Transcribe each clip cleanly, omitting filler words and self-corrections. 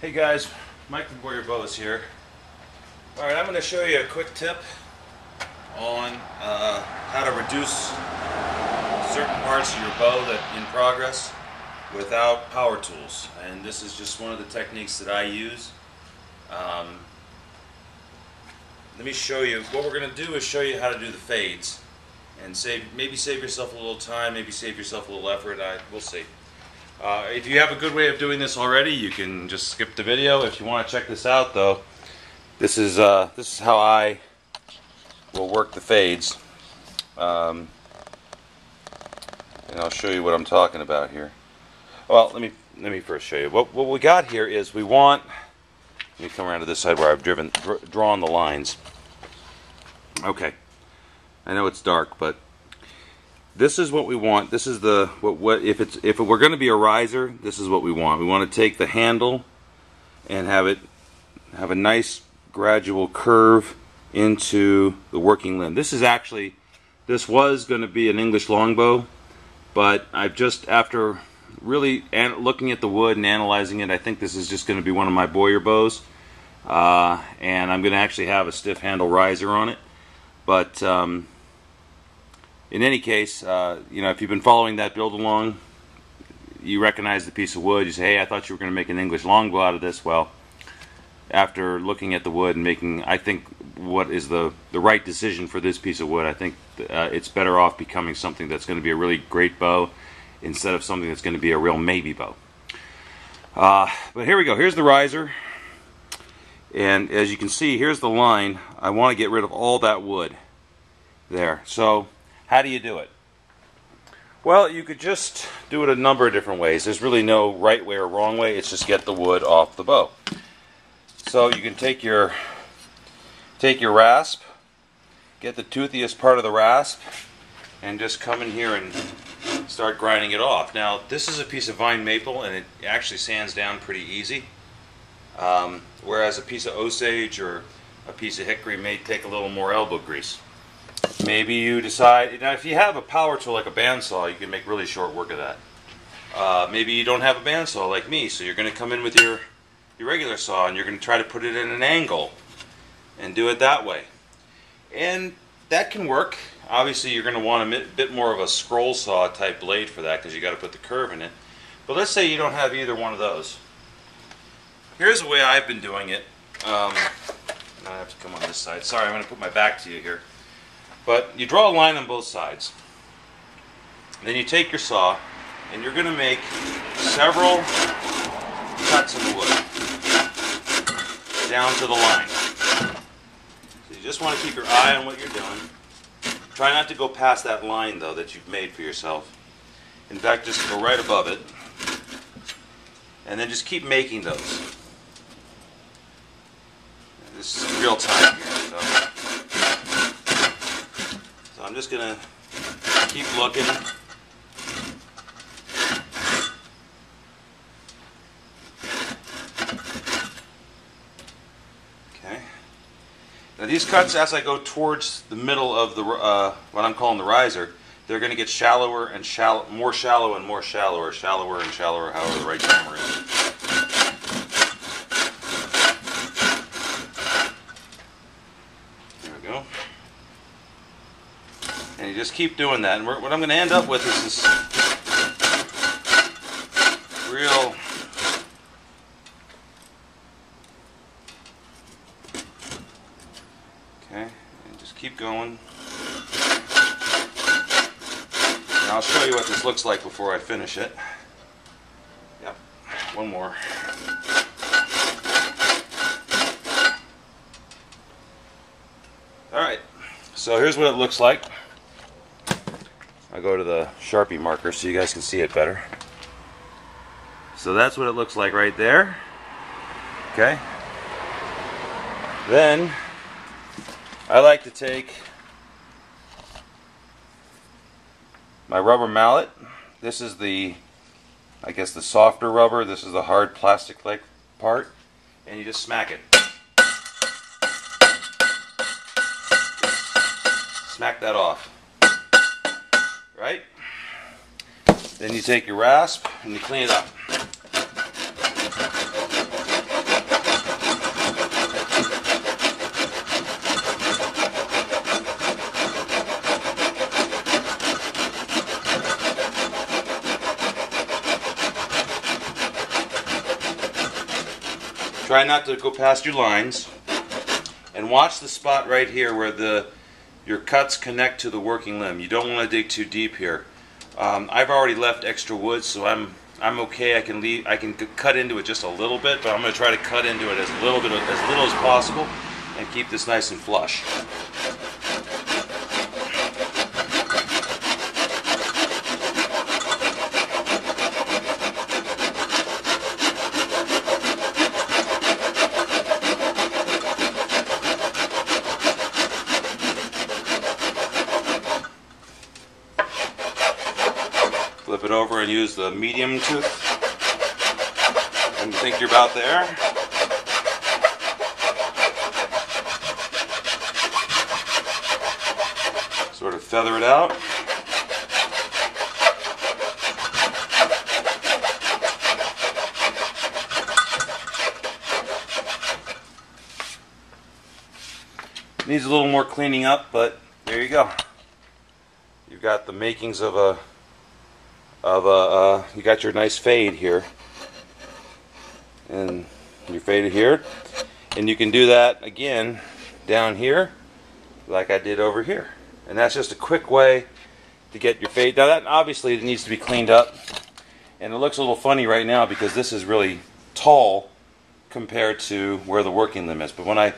Hey guys, Mike from Warrior Bows here. Alright, I'm going to show you a quick tip on how to reduce certain parts of your bow that in progress without power tools. And this is just one of the techniques that I use. Let me show you. What we're going to do is show you how to do the fades and maybe save yourself a little time, maybe save yourself a little effort. We'll see. If you have a good way of doing this already, you can just skip the video. If you want to check this out, though, this is how I will work the fades, and I'll show you what I'm talking about here. Well, let me first show you what we got here. Is we want. Let me come around to this side where I've drawn the lines. Okay, I know it's dark, but this is what we want. This is the if it were going to be a riser, this is what we want. We want to take the handle and have a nice gradual curve into the working limb. This was going to be an English longbow, but I've just, after really looking at the wood and analyzing it, I think this is just going to be one of my Boyer bows, and I'm going to actually have a stiff handle riser on it. But in any case, you know, if you've been following that build along, you recognize the piece of wood. You say, hey, I thought you were going to make an English longbow out of this. Well, after looking at the wood and making, I think, what is the right decision for this piece of wood, I think it's better off becoming something that's going to be a really great bow instead of something that's going to be a real maybe bow. But here we go. Here's the riser. And as you can see, here's the line. I want to get rid of all that wood there. So how do you do it? Well, you could just do it a number of different ways. There's really no right way or wrong way. It's just get the wood off the bow. So you can take your rasp, get the toothiest part of the rasp, and just come in here and start grinding it off. Now, this is a piece of vine maple, and it actually sands down pretty easy. Whereas a piece of Osage or a piece of hickory may take a little more elbow grease. Maybe you decide, now if you have a power tool like a bandsaw, you can make really short work of that. Maybe you don't have a bandsaw like me, so you're going to come in with your regular saw and you're going to try to put it in an angle and do it that way. And that can work. Obviously you're going to want a bit more of a scroll saw type blade for that because you got to put the curve in it. But let's say you don't have either one of those. Here's the way I've been doing it. I have to come on this side. Sorry, I'm going to put my back to you here. But you draw a line on both sides. Then you take your saw and you're going to make several cuts in the wood down to the line. So you just want to keep your eye on what you're doing. Try not to go past that line, though, that you've made for yourself. In fact, just go right above it. And then just keep making those. This is real time here, so I'm just going to keep looking. Okay. Now these cuts, as I go towards the middle of the what I'm calling the riser, they're going to get shallower and more shallow and more shallower, shallower and shallower, however the right camera is. And you just keep doing that. And what I'm going to end up with is this real and just keep going. And I'll show you what this looks like before I finish it. Yep, one more. Alright, so here's what it looks like. I'll go to the Sharpie marker so you guys can see it better. So that's what it looks like right there. Okay. Then I like to take my rubber mallet. This is the, I guess, the softer rubber. This is the hard plastic-like part. And you just smack it. Smack that off. Right? Then you take your rasp and you clean it up. Try not to go past your lines. And watch the spot right here where your cuts connect to the working limb. You don't want to dig too deep here. I've already left extra wood, so I'm okay. I can cut into it just a little bit, but I'm going to try to cut into it as little as possible and keep this nice and flush. Flip it over and use the medium tooth when you think you're about there. Sort of feather it out. Needs a little more cleaning up, but there you go. You've got the makings of a you got your nice fade here, and you're faded here, and you can do that again down here like I did over here, and that's just a quick way to get your fade. Now that obviously it needs to be cleaned up, and it looks a little funny right now because this is really tall compared to where the working limb is, but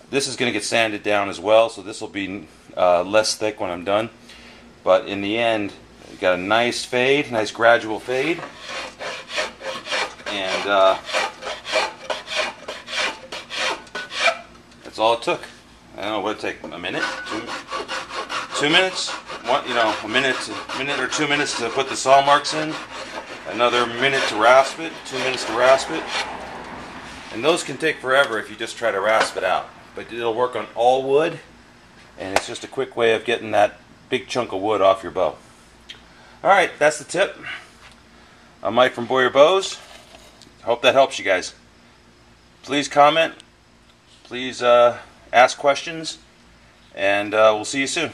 this is going to get sanded down as well, so this will be less thick when I'm done, but in the end you got a nice fade, nice gradual fade, and that's all it took. I don't know what it take, a minute, 2 minutes, a minute or 2 minutes to put the saw marks in, another minute to rasp it, 2 minutes to rasp it, and those can take forever if you just try to rasp it out. But it'll work on all wood, and it's just a quick way of getting that big chunk of wood off your bow. Alright, that's the tip. I'm Mike from Boyer Bows. Hope that helps you guys. Please comment. Please ask questions. And we'll see you soon.